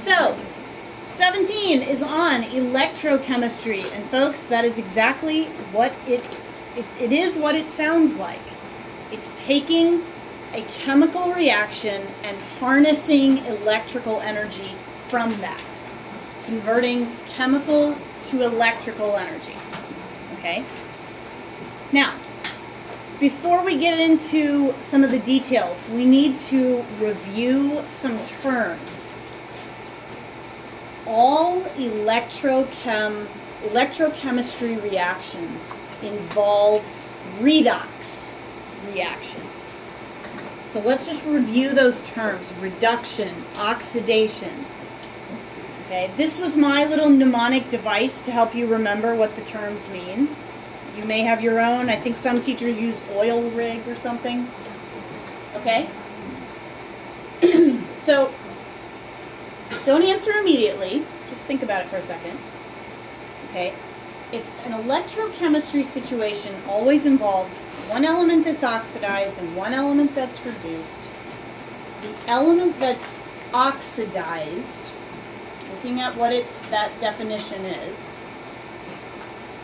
So, 17 is on electrochemistry, and folks, that is exactly what it is what it sounds like. It's taking a chemical reaction and harnessing electrical energy from that, converting chemical to electrical energy. Okay? Now, before we get into some of the details, we need to review some terms. All electrochemistry reactions involve redox reactions. So let's just review those terms: reduction, oxidation. Okay, this was my little mnemonic device to help you remember what the terms mean. You may have your own. I think some teachers use oil rig or something. Okay? So, don't answer immediately. Just think about it for a second. Okay? If an electrochemistry situation always involves one element that's oxidized and one element that's reduced, the element that's oxidized, looking at what that definition is,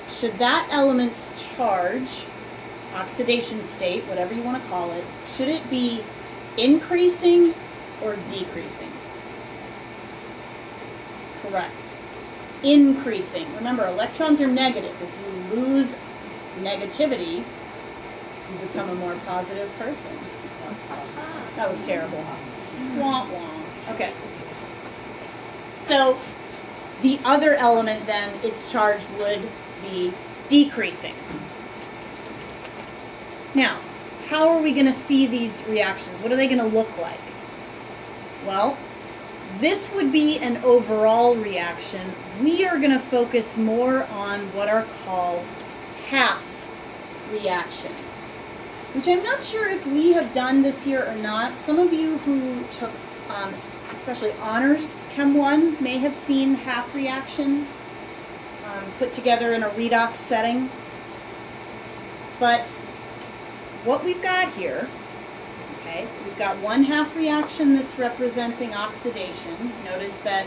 should that element's charge, oxidation state, whatever you want to call it, should it be increasing or decreasing? Correct. Increasing. Remember, electrons are negative. If you lose negativity, you become a more positive person. That was terrible. Wah, wah. Okay. So, the other element then, its charge would be decreasing. Now, how are we going to see these reactions? What are they going to look like? Well, this would be an overall reaction. We are going to focus more on what are called half reactions, which I'm not sure if we have done this year or not. Some of you who took especially honors Chem 1 may have seen half reactions put together in a redox setting. But what we've got here, okay, we've got one half reaction that's representing oxidation. Notice that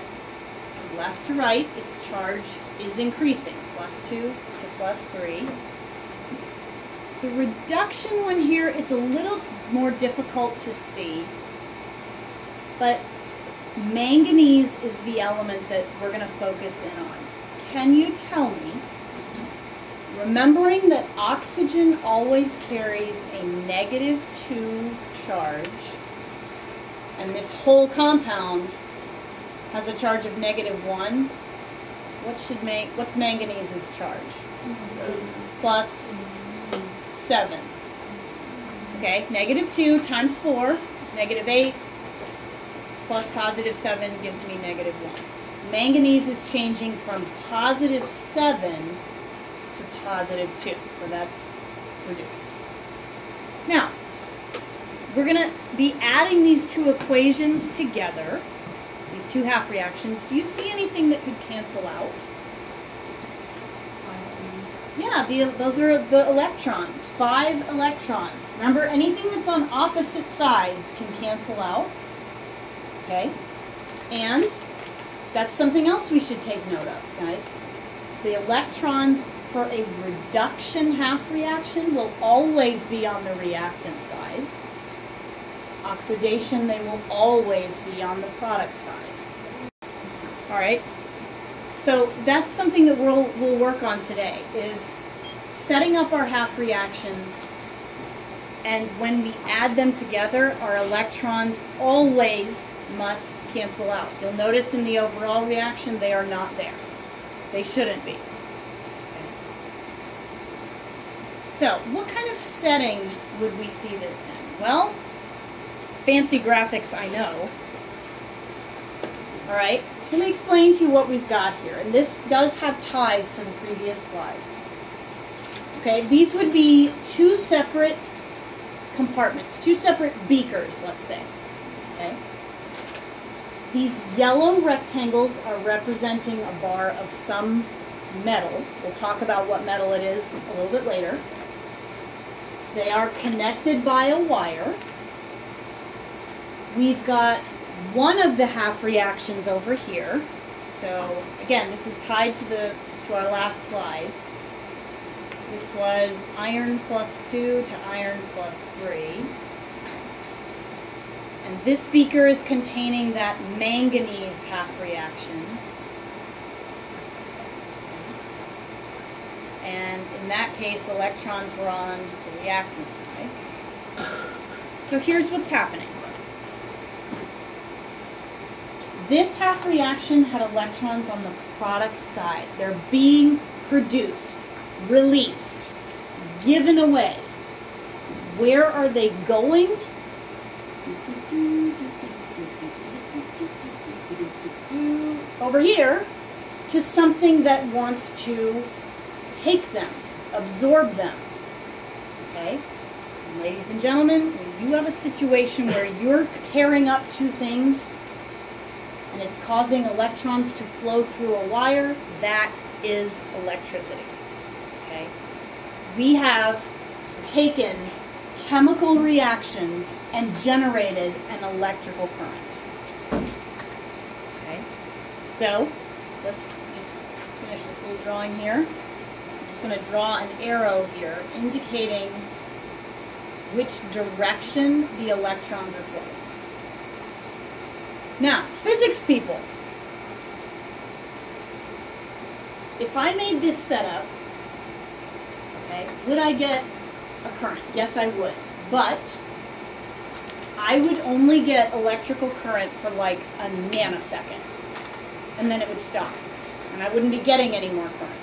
from left to right, its charge is increasing, +2 to +3. The reduction one here, it's a little more difficult to see, but manganese is the element that we're going to focus in on. Can you tell me, remembering that oxygen always carries a -2 charge, and this whole compound has a charge of -1, what's manganese's charge? +7. Okay, -2 times 4 is -8, plus +7 gives me -1. Manganese is changing from +7 to +2, so that's reduced. Now, we're going to be adding these two equations together, these two half reactions. Do you see anything that could cancel out? Yeah, those are the electrons, 5 electrons. Remember, anything that's on opposite sides can cancel out. Okay? And that's something else we should take note of, guys. The electrons for a reduction half reaction will always be on the reactant side. Oxidation, they will always be on the product side. All right? So that's something that we'll work on today, is setting up our half reactions, and when we add them together, our electrons always must cancel out. You'll notice in the overall reaction they are not there. They shouldn't be. Okay. So, what kind of setting would we see this in? Well, fancy graphics, I know. All right, let me explain to you what we've got here. And this does have ties to the previous slide. Okay, these would be two separate compartments, two separate beakers, let's say. Okay. These yellow rectangles are representing a bar of some metal. We'll talk about what metal it is a little bit later. They are connected by a wire. We've got one of the half reactions over here. So again, this is tied to our last slide. This was iron +2 to iron +3. And this beaker is containing that manganese half reaction. And in that case, electrons were on the reactant side. So here's what's happening. This half reaction had electrons on the product side. They're being produced, released, given away. Where are they going? Over here to something that wants to take them, absorb them. Okay? And ladies and gentlemen, when you have a situation where you're pairing up two things and it's causing electrons to flow through a wire, that is electricity. Okay? We have taken chemical reactions and generated an electrical current. Okay? So, let's just finish this little drawing here. I'm just going to draw an arrow here indicating which direction the electrons are flowing. Now, physics people, if I made this setup, okay, would I get a current? Yes, I would. But I would only get electrical current for like a nanosecond. And then it would stop. And I wouldn't be getting any more current.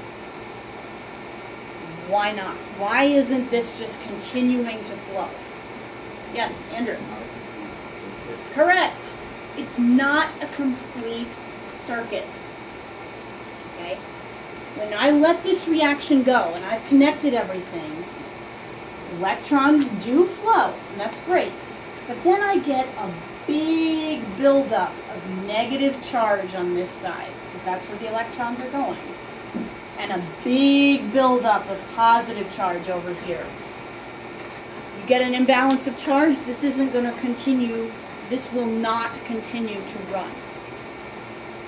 Why not? Why isn't this just continuing to flow? Yes, Andrew. Correct. It's not a complete circuit. Okay? When I let this reaction go and I've connected everything, electrons do flow, and that's great. But then I get a big buildup of negative charge on this side, because that's where the electrons are going. And a big buildup of positive charge over here. You get an imbalance of charge, this isn't going to continue, this will not continue to run.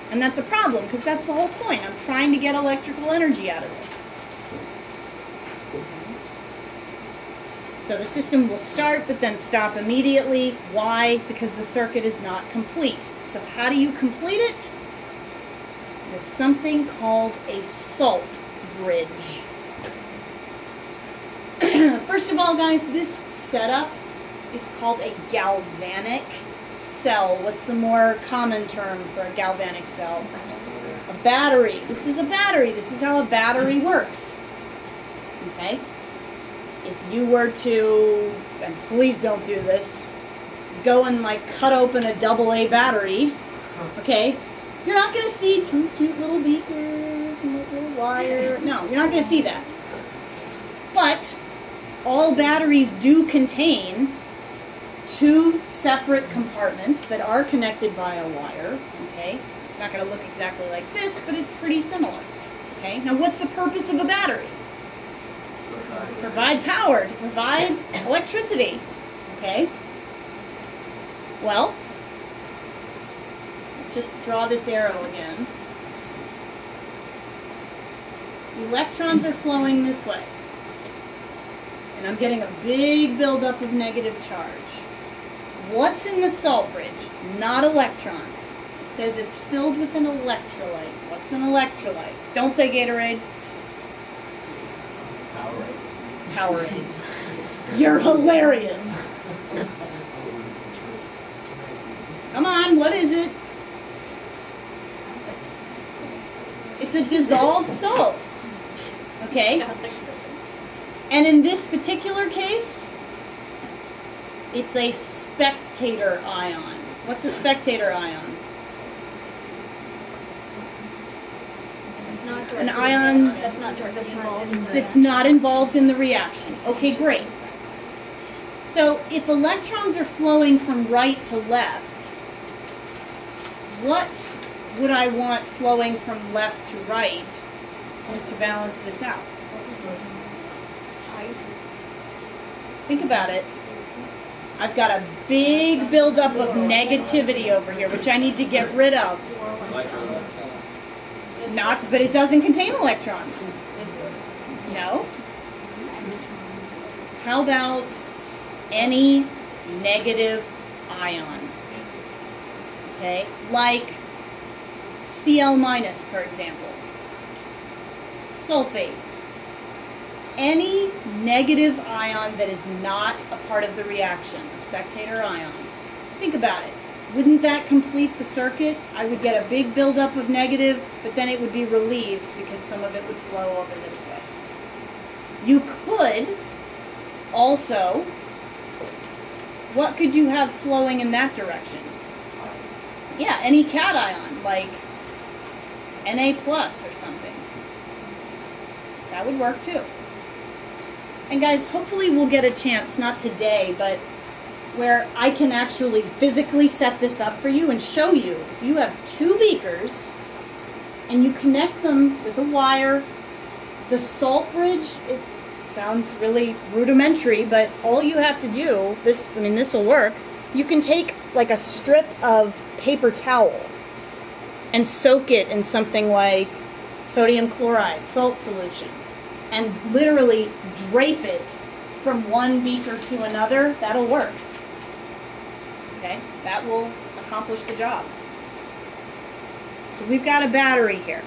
And that's a problem, because that's the whole point. I'm trying to get electrical energy out of this. So the system will start, but then stop immediately. Why? Because the circuit is not complete. So how do you complete it? With something called a salt bridge. First of all, guys, this setup is called a galvanic cell. What's the more common term for a galvanic cell? A battery. This is a battery. This is how a battery works. Okay? If you were to, and please don't do this, go and like cut open a AA battery, okay? You're not going to see two cute little beakers and a little wire. No, you're not going to see that. But all batteries do contain two separate compartments that are connected by a wire, okay? It's not going to look exactly like this, but it's pretty similar, okay? Now what's the purpose of a battery? Provide power, to provide electricity, okay? Well, let's just draw this arrow again. Electrons are flowing this way. And I'm getting a big buildup of negative charge. What's in the salt bridge? Not electrons. It says it's filled with an electrolyte. What's an electrolyte? Don't say Gatorade. Powerade. You're hilarious. Come on, what is it? It's a dissolved salt. Okay? And in this particular case, it's a spectator ion. What's a spectator ion? An ion that's not directly involved in the that's not involved in the reaction. Okay, great. So if electrons are flowing from right to left, what would I want flowing from left to right to balance this out? Think about it. I've got a big buildup of negativity over here, which I need to get rid of. Electrons. But it doesn't contain electrons. No. How about any negative ion? Okay, like Cl minus, for example. Sulfate. Any negative ion that is not a part of the reaction, a spectator ion. Think about it. Wouldn't that complete the circuit? I would get a big buildup of negative, but then it would be relieved because some of it would flow over this way. You could also, what could you have flowing in that direction? Yeah, any cation, like Na plus or something. That would work too. And guys, hopefully we'll get a chance, not today, but where I can actually physically set this up for you and show you. If you have two beakers and you connect them with a wire, the salt bridge, it sounds really rudimentary, but all you have to do, this will work. You can take like a strip of paper towel and soak it in something like sodium chloride, salt solution, and literally drape it from one beaker to another. That'll work. Okay, that will accomplish the job. So we've got a battery here.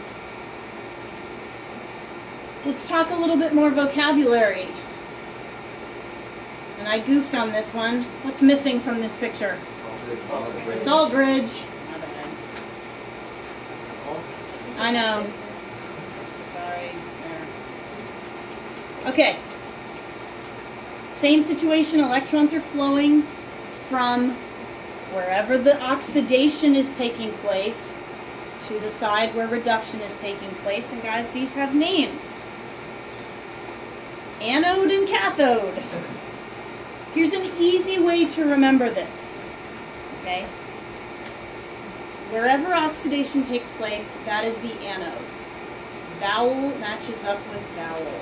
Let's talk a little bit more vocabulary. And I goofed on this one. What's missing from this picture? Salt bridge. My bad. I know. Sorry. There. Okay. Same situation. Electrons are flowing from wherever the oxidation is taking place to the side where reduction is taking place. And guys, these have names. Anode and cathode. Here's an easy way to remember this. Okay? Wherever oxidation takes place, that is the anode. Vowel matches up with vowel.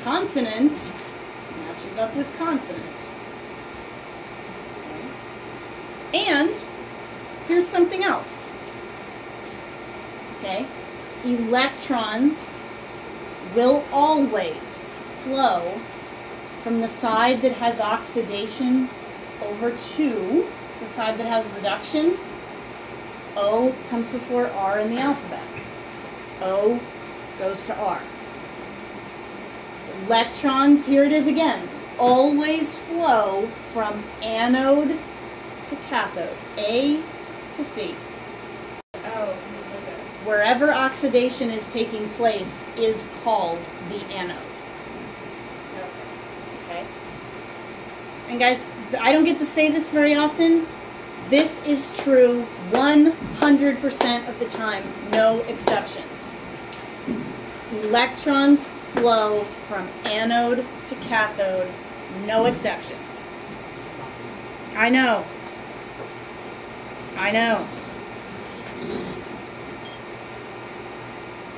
Consonant matches up with consonant. Okay? And here's something else. Okay? Electrons will always flow from the side that has oxidation over to the side that has reduction. O comes before R in the alphabet. O goes to R. Electrons, here it is again, always flow from anode to cathode, A to C. Wherever oxidation is taking place is called the anode. Okay? And guys, I don't get to say this very often. This is true 100% of the time, no exceptions. Electrons flow from anode to cathode, no exceptions. I know. I know.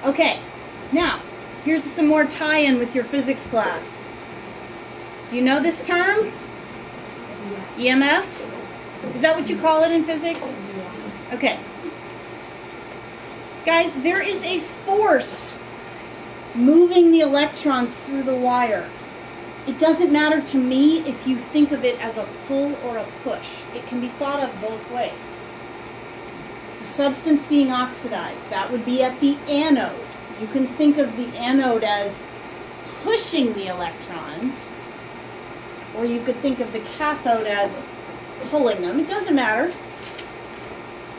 Okay, now, here's some more tie-in with your physics class. Do you know this term? EMF? Is that what you call it in physics? Okay. Guys, there is a force moving the electrons through the wire. It doesn't matter to me if you think of it as a pull or a push. It can be thought of both ways. The substance being oxidized, that would be at the anode. You can think of the anode as pushing the electrons, or you could think of the cathode as pulling them. It doesn't matter.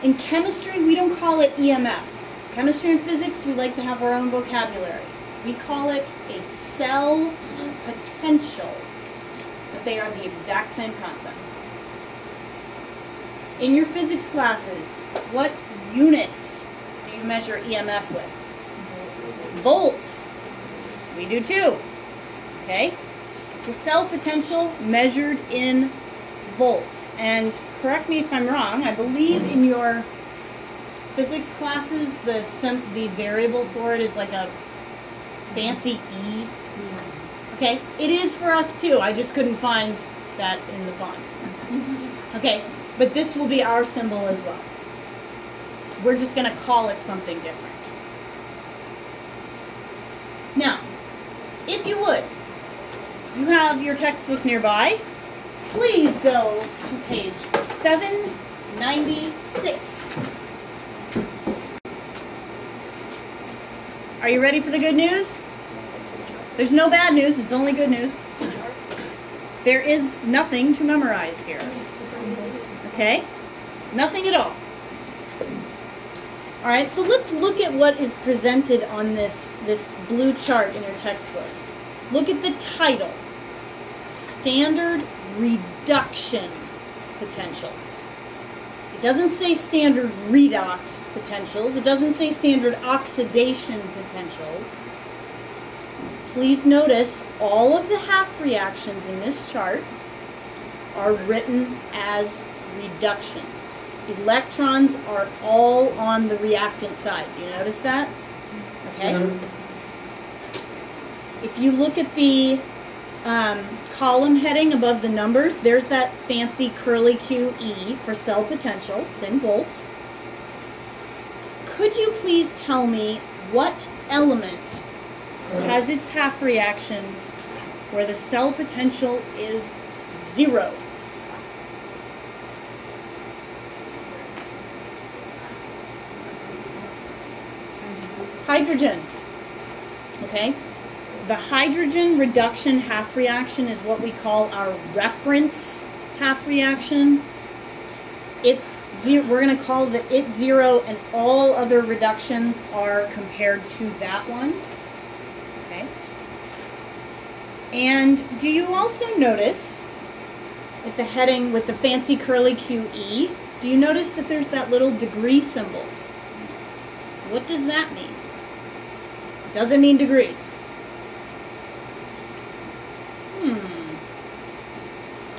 In chemistry, we don't call it EMF. Chemistry and physics, we like to have our own vocabulary. We call it a cell potential, but they are the exact same concept. In your physics classes, what units do you measure EMF with? Volts. We do too. Okay? It's a cell potential measured in volts. And correct me if I'm wrong, I believe in your physics classes the variable for it is like a fancy E. Okay, it is for us too. I just couldn't find that in the font. Okay, but this will be our symbol as well. We're just going to call it something different. Now, if you would, you have your textbook nearby. Please go to page 796. Are you ready for the good news? There's no bad news, it's only good news. There is nothing to memorize here. Okay? Nothing at all. Alright, so let's look at what is presented on this blue chart in your textbook. Look at the title. Standard reduction potentials. It doesn't say standard redox potentials. It doesn't say standard oxidation potentials. Please notice all of the half reactions in this chart are written as reductions. Electrons are all on the reactant side. Do you notice that? Okay. If you look at the column heading above the numbers, there's that fancy curly QE for cell potential. It's in volts. Could you please tell me what element has its half reaction where the cell potential is 0? Hydrogen. Okay? The hydrogen reduction half reaction is what we call our reference half reaction. It's 0. We're going to call it 0, and all other reductions are compared to that one. Okay? And do you also notice at the heading with the fancy curly QE, do you notice that there's that little degree symbol? What does that mean? It doesn't mean degrees.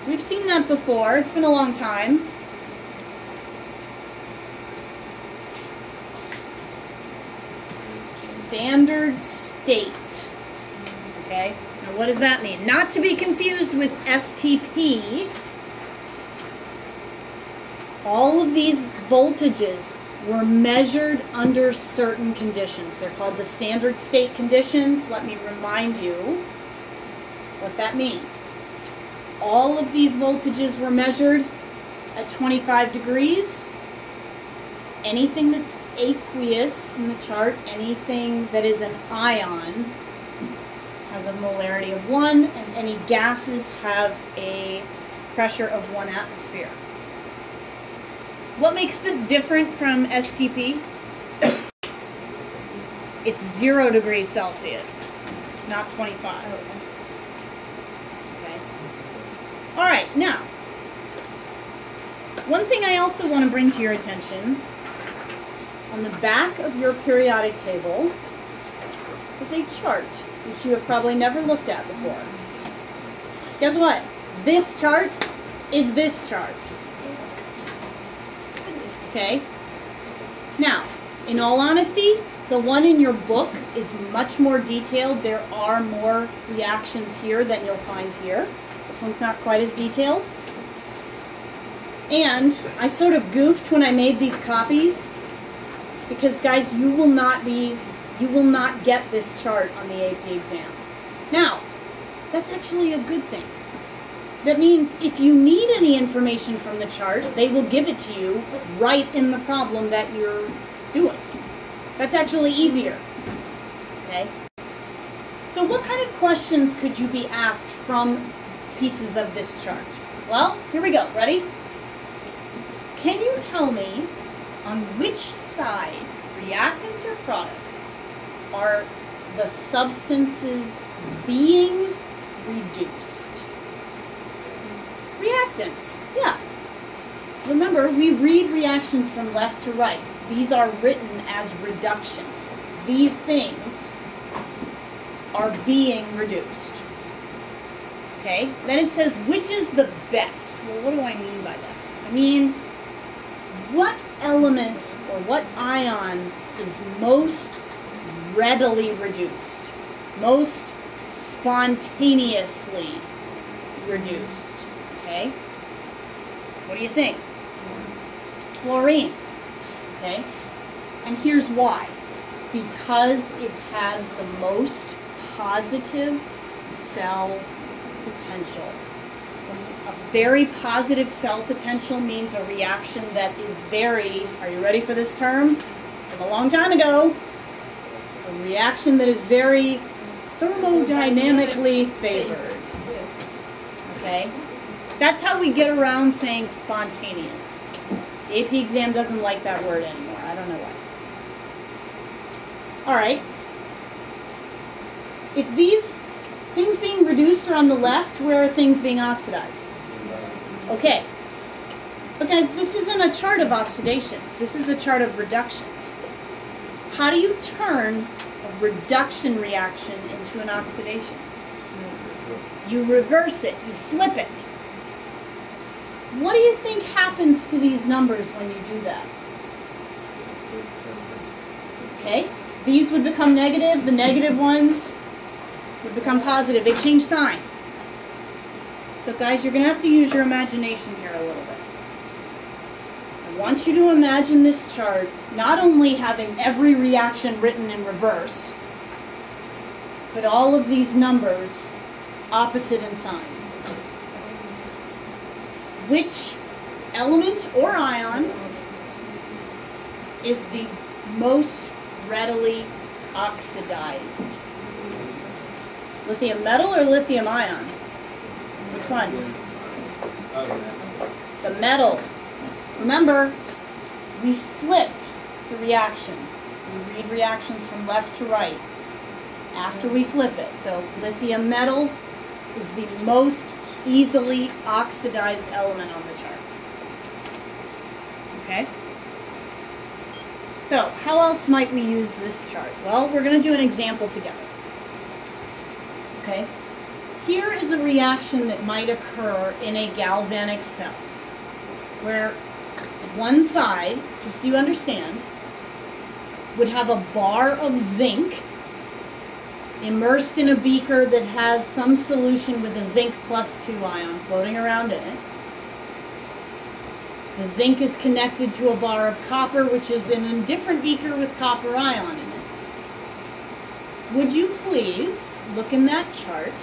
We've seen that before. It's been a long time. Standard state. Okay? Now what does that mean? Not to be confused with STP. All of these voltages were measured under certain conditions. They're called the standard state conditions. Let me remind you what that means. All of these voltages were measured at 25 degrees. Anything that's aqueous in the chart, anything that is an ion, has a molarity of 1, and any gases have a pressure of 1 atmosphere. What makes this different from STP? It's 0 degrees Celsius, not 25. Okay. All right, now, one thing I also want to bring to your attention, on the back of your periodic table is a chart, which you have probably never looked at before. Guess what? This chart is this chart. Okay? Now, in all honesty, the one in your book is much more detailed. There are more reactions here than you'll find here. This one's not quite as detailed. And I sort of goofed when I made these copies because, guys, you will not get this chart on the AP exam. Now, that's actually a good thing. That means if you need any information from the chart, they will give it to you right in the problem that you're doing. That's actually easier. Okay? So what kind of questions could you be asked from pieces of this chart? Well, here we go. Ready? Can you tell me on which side, reactants or products, are the substances being reduced? Reactants, yeah. Remember, we read reactions from left to right. These are written as reductions. These things are being reduced. Okay, then it says, which is the best? Well, what do I mean by that? I mean, what element or what ion is most readily reduced? Most spontaneously reduced? Okay? What do you think? Fluorine. Okay? And here's why. Because it has the most positive cell potential. A very positive cell potential means a reaction that is very, are you ready for this term? From a long time ago. A reaction that is very thermodynamically favored. Okay? That's how we get around saying spontaneous. The AP exam doesn't like that word anymore. I don't know why. All right. If these things being reduced are on the left, where are things being oxidized? Okay. But guys, this isn't a chart of oxidations. This is a chart of reductions. How do you turn a reduction reaction into an oxidation? You reverse it. You flip it. What do you think happens to these numbers when you do that? Okay. These would become negative. The negative ones would become positive. They change sign. So guys, you're going to have to use your imagination here a little bit. I want you to imagine this chart not only having every reaction written in reverse, but all of these numbers opposite in sign. Which element or ion is the most readily oxidized? Lithium metal or lithium ion? Which one? The metal. Remember, we flipped the reaction. We read reactions from left to right after we flip it. So lithium metal is the most easily oxidized element on the chart. Okay? So, how else might we use this chart? Well, we're going to do an example together. Okay? Here is a reaction that might occur in a galvanic cell, where one side, just so you understand, would have a bar of zinc immersed in a beaker that has some solution with a zinc +2 ion floating around in it. The zinc is connected to a bar of copper, which is in a different beaker with copper ion in it. Would you please look in that chart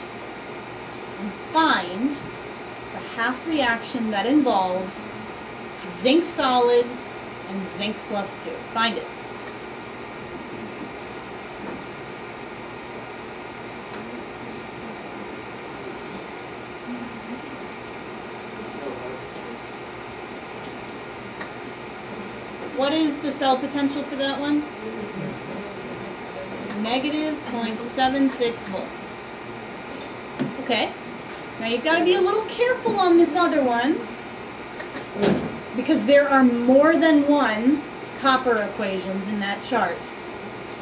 and find the half reaction that involves zinc solid and zinc +2. Find it. What is the cell potential for that one? Negative 0.76 volts. Okay. Now you've got to be a little careful on this other one, because there are more than one copper equations in that chart.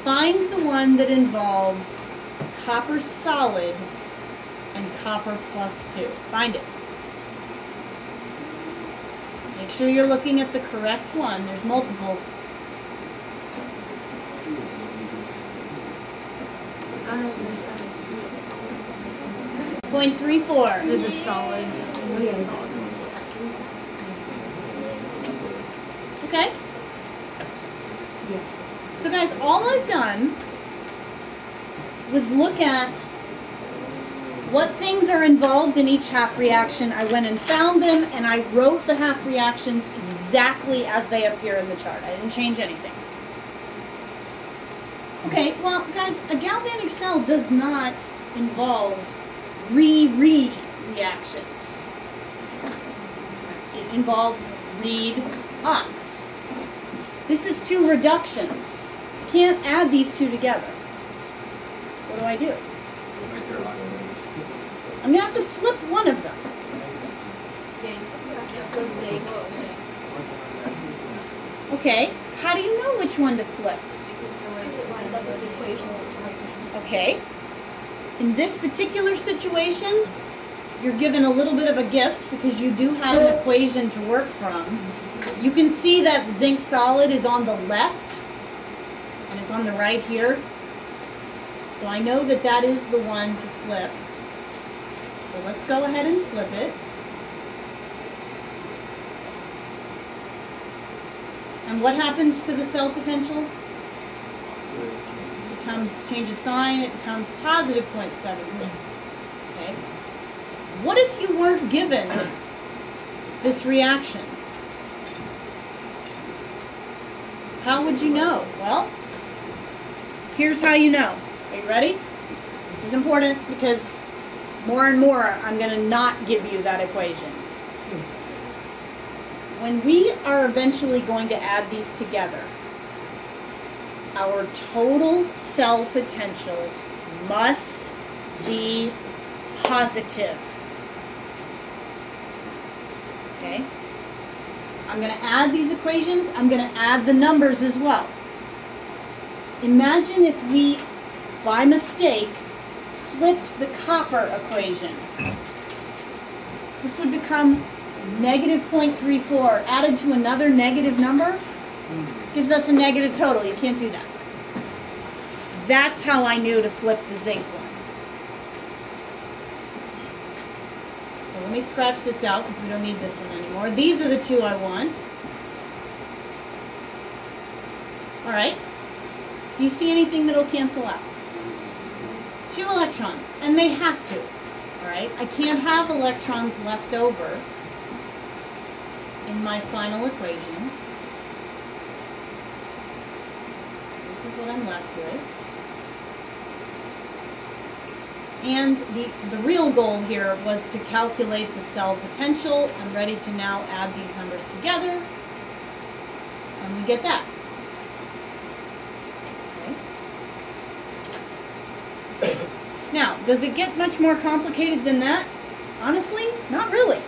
Find the one that involves copper solid and copper +2. Find it. Make sure you're looking at the correct one. There's multiple. 0.34. This is solid. Okay? So guys, all I've done was look at what things are involved in each half reaction. I went and found them, and I wrote the half reactions exactly as they appear in the chart. I didn't change anything. Okay, well, guys, a galvanic cell does not involve reactions. It involves redox. This is two reductions. You can't add these two together. What do I do? I'm going to have to flip one of them. Okay, how do you know which one to flip? Okay, in this particular situation, you're given a little bit of a gift because you do have an equation to work from. You can see that zinc solid is on the left, and it's on the right here. So I know that that is the one to flip. So let's go ahead and flip it. And what happens to the cell potential? Changes sign, it becomes positive 0.76. Okay. What if you weren't given this reaction? How would you know? Well, here's how you know. Are you ready? This is important because more and more I'm going to not give you that equation. When we are eventually going to add these together, our total cell potential must be positive. Okay? I'm going to add these equations. I'm going to add the numbers as well. Imagine if we, by mistake, flipped the copper equation. This would become negative 0.34 added to another negative number. Gives us a negative total. You can't do that. That's how I knew to flip the zinc one. So let me scratch this out because we don't need this one anymore. These are the two I want. All right. Do you see anything that'll cancel out? 2 electrons, and they have to. All right. I can't have electrons left over in my final equation. This is what I'm left with. And the real goal here was to calculate the cell potential. I'm ready to now add these numbers together. And we get that. Okay. Now, does it get much more complicated than that? Honestly, not really.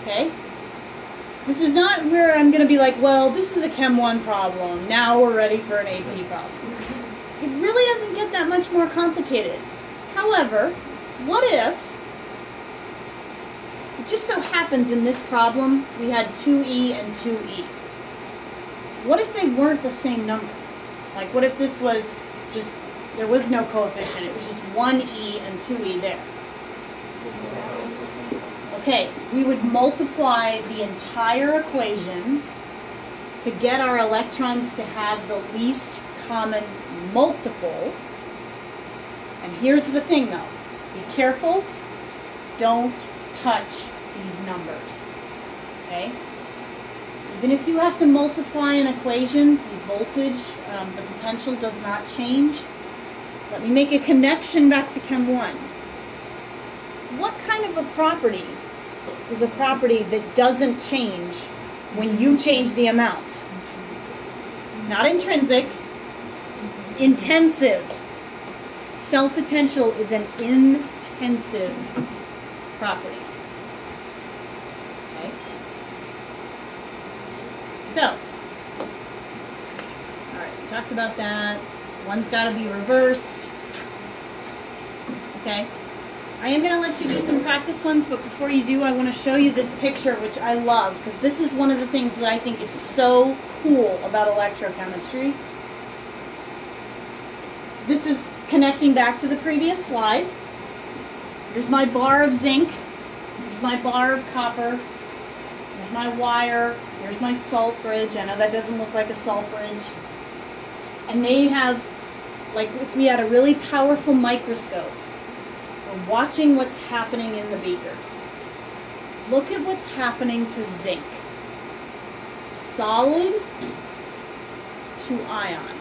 Okay? This is not where I'm going to be like, well, this is a Chem 1 problem. Now we're ready for an AP problem. It really doesn't get that much more complicated. However, what if, it just so happens in this problem, we had 2E and 2E. What if they weren't the same number? Like, what if this was just, there was no coefficient, it was just 1E and 2E there? Okay, we would multiply the entire equation to get our electrons to have the least common multiple. And here's the thing though, be careful, don't touch these numbers, okay? Even if you have to multiply an equation, the voltage, the potential does not change. Let me make a connection back to Chem 1. What kind of a property is a property that doesn't change when you change the amounts? Not intrinsic, intensive. Cell potential is an intensive property. Okay? So, alright, we talked about that. One's got to be reversed. Okay? I am going to let you do some practice ones, but before you do, I want to show you this picture, which I love, because this is one of the things that I think is so cool about electrochemistry. This is connecting back to the previous slide. Here's my bar of zinc. Here's my bar of copper. Here's my wire. Here's my salt bridge. I know that doesn't look like a salt bridge. And they have, like if we had a really powerful microscope, we're watching what's happening in the beakers. Look at what's happening to zinc. Solid to ion.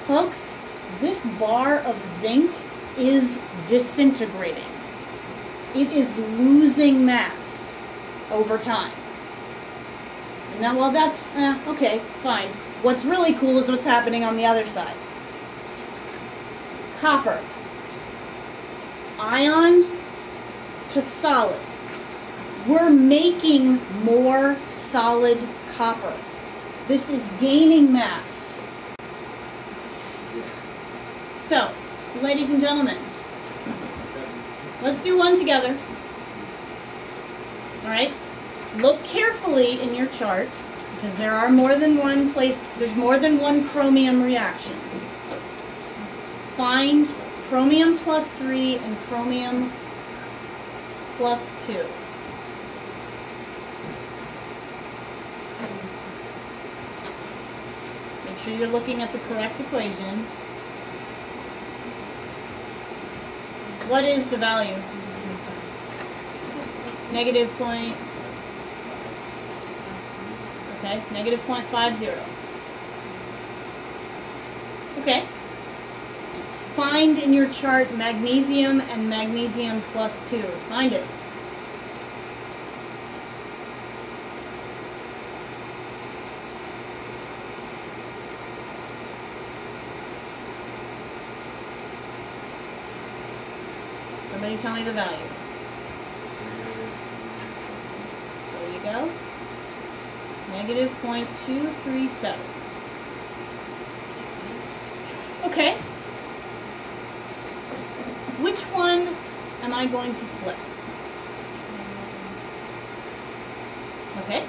Folks, this bar of zinc is disintegrating. It is losing mass over time. And now, well, that's, okay, fine. What's really cool is what's happening on the other side. Copper. Ion to solid. We're making more solid copper. This is gaining mass. So, ladies and gentlemen, let's do one together. All right? Look carefully in your chart, because there are more than one place, there's more than one chromium reaction. Find chromium plus 3 and chromium plus 2. sure you're looking at the correct equation. What is the value? Negative point. Okay, negative 0.50. Okay. Find in your chart magnesium and magnesium plus 2. Find it. Somebody tell me the value. There you go. Negative 0.237. Okay. Which one am I going to flip? Okay.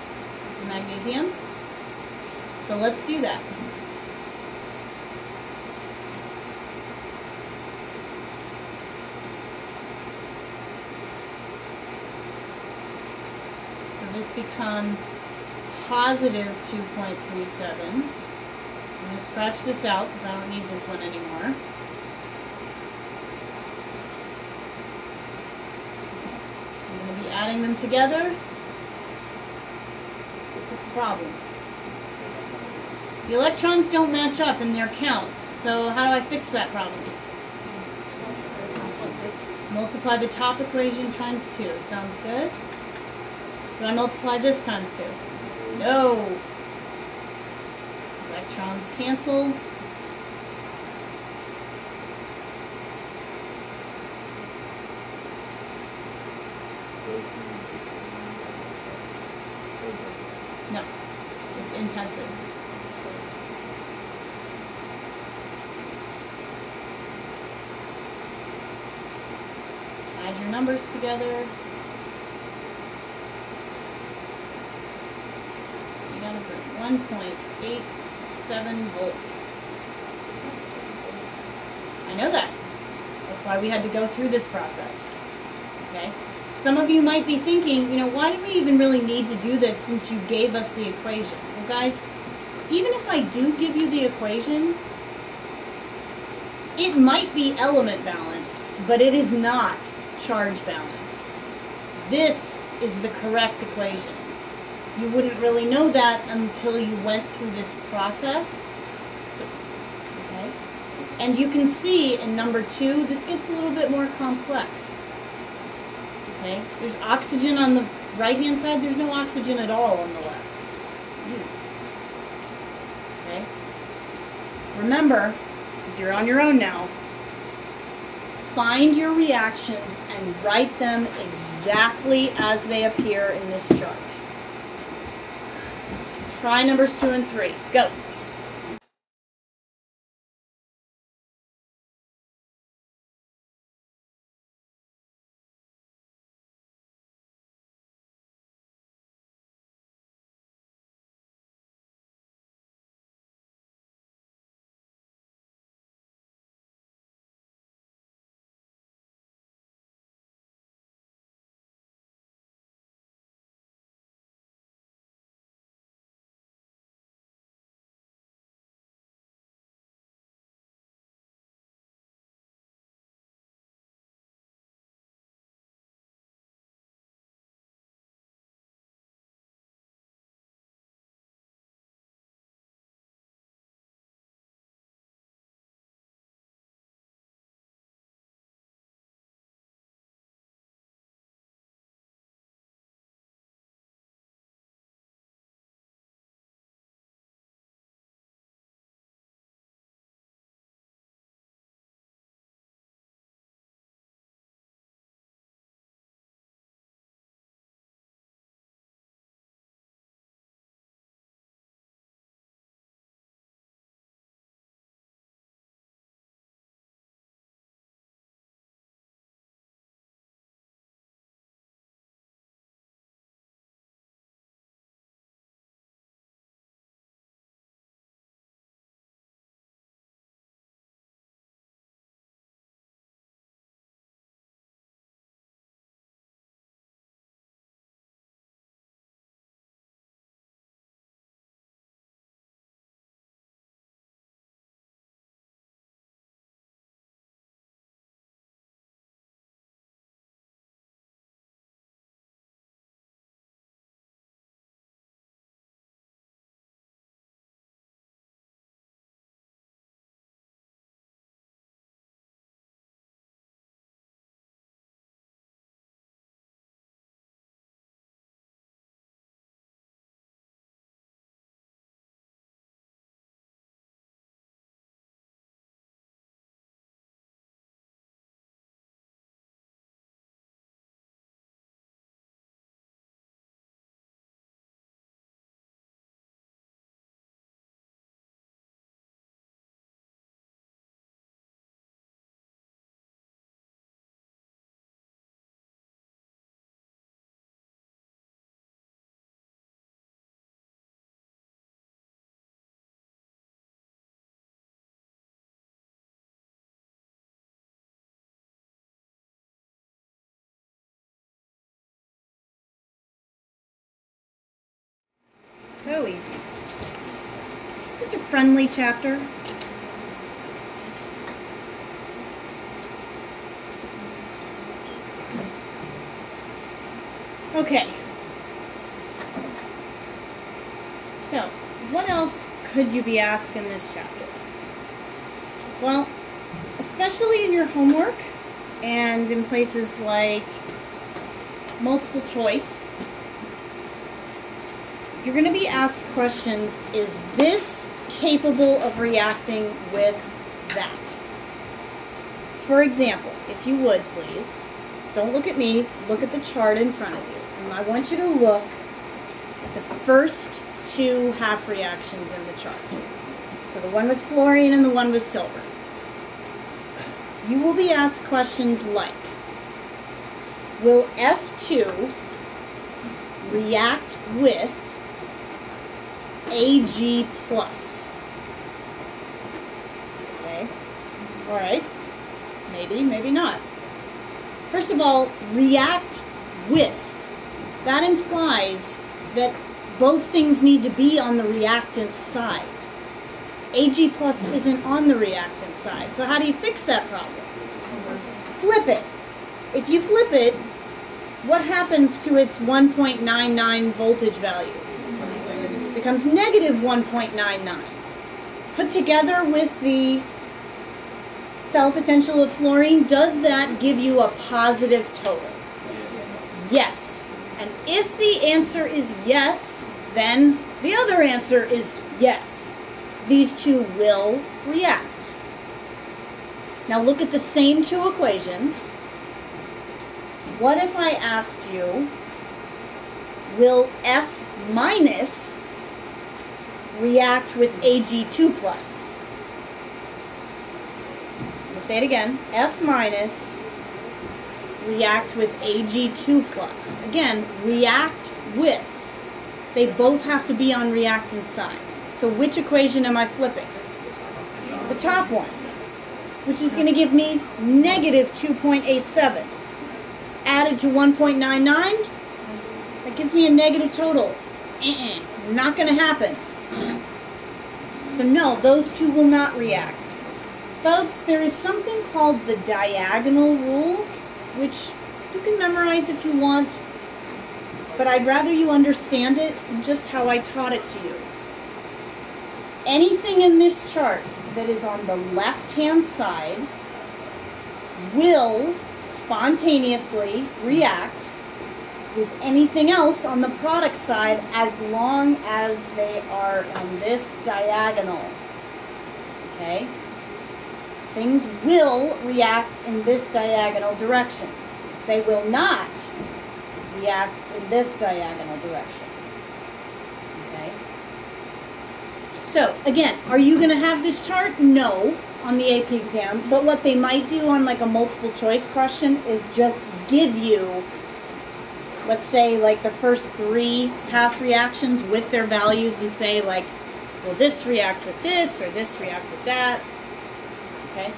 Magnesium. So let's do that. This becomes positive 2.37. I'm going to scratch this out because I don't need this one anymore. I'm going to be adding them together. What's the problem? The electrons don't match up in their counts. So how do I fix that problem? Multiply the top equation times 2. Sounds good? Can I multiply this times 2? No. Electrons cancel. No. It's intensive. Add your numbers together. 1.87 volts. I know that. That's why we had to go through this process. Okay? Some of you might be thinking, you know, why do we even really need to do this since you gave us the equation? Well, guys, even if I do give you the equation, it might be element balanced, but it is not charge balanced. This is the correct equation. You wouldn't really know that until you went through this process. Okay? And you can see in number 2, this gets a little bit more complex. Okay? There's oxygen on the right-hand side. There's no oxygen at all on the left. Okay? Remember, because you're on your own now, find your reactions and write them exactly as they appear in this chart. Try numbers 2 and 3. Go. friendly chapter. Okay. So, what else could you be asked in this chapter? Well, especially in your homework and in places like multiple choice, you're going to be asked questions, is this capable of reacting with that? For example, if you would please, don't look at me, look at the chart in front of you. And I want you to look at the first two half reactions in the chart. So the one with fluorine and the one with silver. You will be asked questions like, will F2 react with Ag+? Okay, all right, maybe not. First of all, react with. That implies that both things need to be on the reactant side. Ag+ isn't on the reactant side. So how do you fix that problem? Flip it. If you flip it, what happens to its 1.99 voltage value? It becomes negative 1.99. Put together with the cell potential of fluorine, does that give you a positive total? Yes. And if the answer is yes, then the other answer is yes. These two will react. Now look at the same two equations. What if I asked you, will F- react with Ag2+? We'll say it again. F- react with Ag2+. Again, react with. They both have to be on reactant side. So which equation am I flipping? The top one, which is going to give me negative 2.87. Added to 1.99, that gives me a negative total. Not going to happen. So no, those two will not react. Folks, there is something called the diagonal rule, which you can memorize if you want, but I'd rather you understand it just how I taught it to you. Anything in this chart that is on the left-hand side will spontaneously react with anything else on the product side as long as they are on this diagonal. Okay? Things will react in this diagonal direction. They will not react in this diagonal direction. Okay? So, again, are you going to have this chart? No, on the AP exam. But what they might do on like a multiple choice question is just give you, let's say, like the first three half reactions with their values and say, like, will this react with this or this react with that? Okay?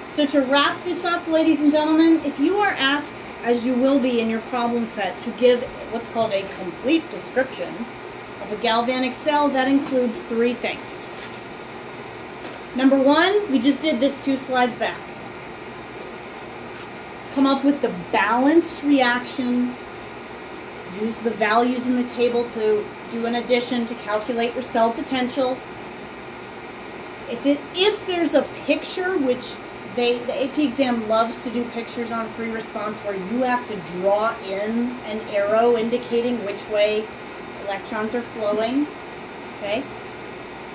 So to wrap this up, ladies and gentlemen, if you are asked, as you will be in your problem set, to give what's called a complete description of a galvanic cell, that includes three things. Number one, we just did this 2 slides back. Come up with the balanced reaction. Use the values in the table to do an addition to calculate your cell potential. If there's a picture, which the AP exam loves to do pictures on free response where you have to draw in an arrow indicating which way electrons are flowing. Okay?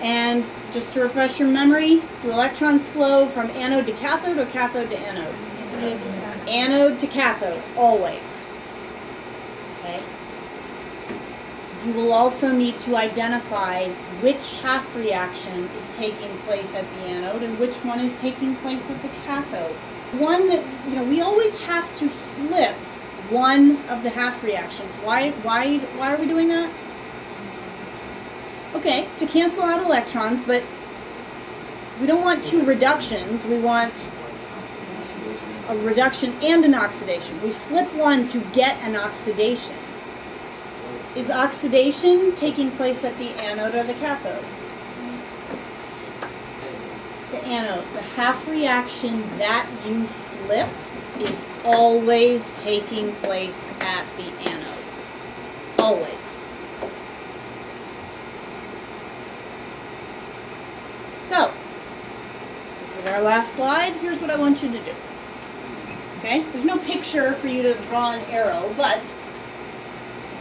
And just to refresh your memory, do electrons flow from anode to cathode or cathode to anode? Anode to cathode, always. Okay? You will also need to identify which half reaction is taking place at the anode and which one is taking place at the cathode. One that, we always have to flip one of the half reactions. Why are we doing that? Okay, to cancel out electrons, but we don't want 2 reductions. We want a reduction and an oxidation. We flip one to get an oxidation. Is oxidation taking place at the anode or the cathode? anode, the half reaction that you flip is always taking place at the anode. Always. So, this is our last slide. Here's what I want you to do. Okay? There's no picture for you to draw an arrow, but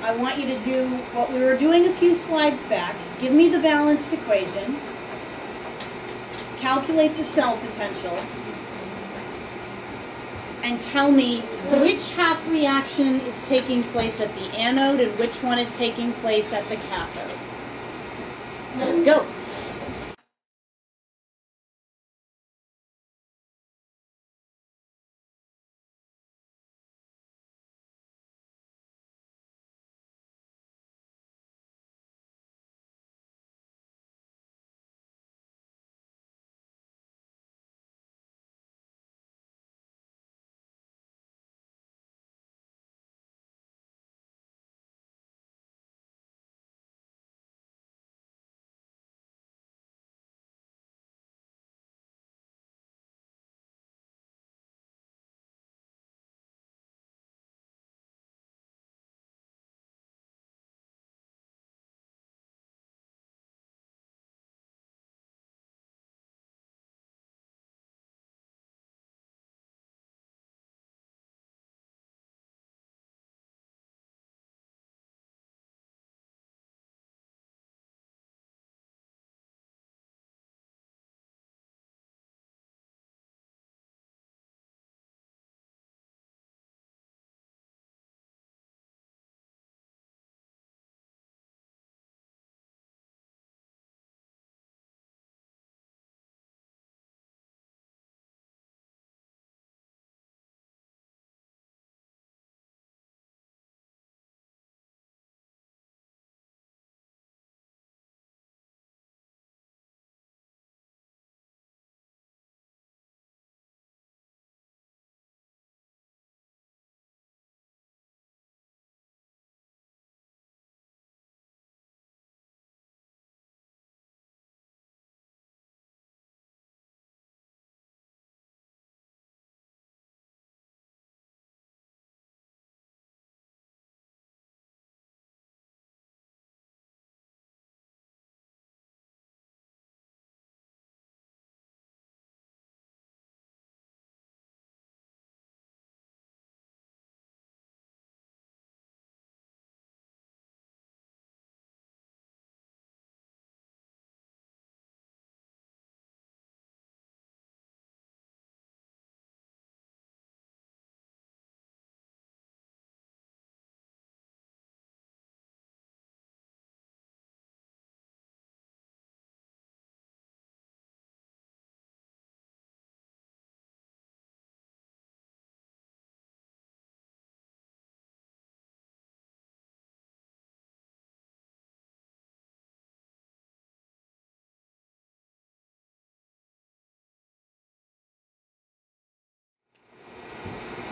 I want you to do what we were doing a few slides back. Give me the balanced equation. Calculate the cell potential. And tell me which half reaction is taking place at the anode and which one is taking place at the cathode. Go.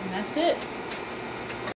And that's it.